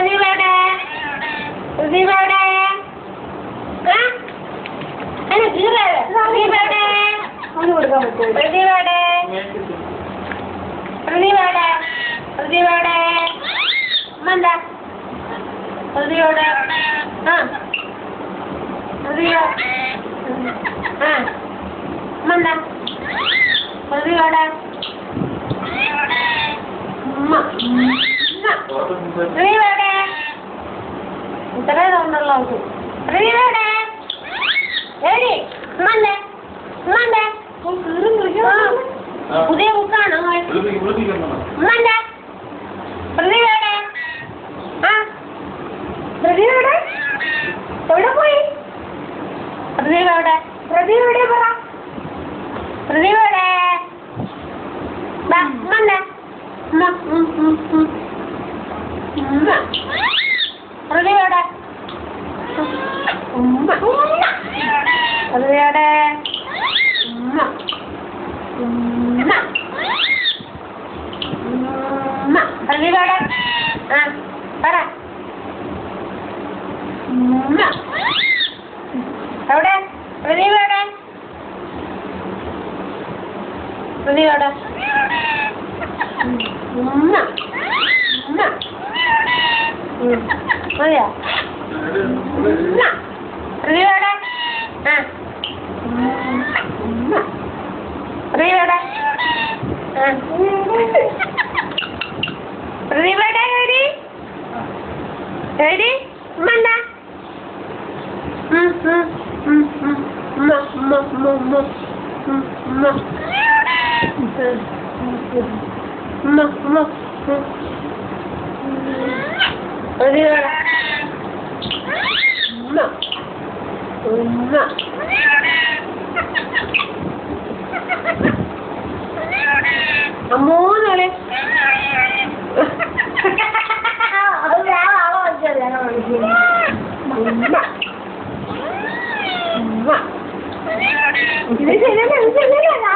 പ്രതിഭയുടെ പ്രതിഭയുടെ പ്രതിഭയുടെ കൊടുക്കാൻ പറ്റും പ്രതിഭയുടെ പ്രതിഭയുടെ പ്രതിഭയുടെ മന്ദ പ്രതിഭയുടെ പ്രതിഭ മന്ദ പ്രതിഭയുടെ പ്രതിഭയുടെ ഇത്രയും തോന്നുള്ളൂ പ്രതിഭയുടെ എടി മന്ദ മന്ദ പുതിയ ബുക്കാണ് മന്ദ പ്രതിഭയുടെ പ്രതിഭയുടെ എവിടെ പോയി പ്രതിഭയുടെ പ്രതിഭയുടെ പറ പ്രതിഭയുടെ മന്ദ പ്രതിഭയുടെ പ്രതിഭയുടെ പ്രതിഭയുടെ പറ എവിടെ പ്രതിഭയുടെ പ്രതിഭയുടെ മതിയോ പ്രതിഭയുടെ പ്രതിഭയുടെ പ്രതിഭയുടെ എടി എടി മണ്ട അമ്മൂന്നോളെ ഇത് ശരിയല്ല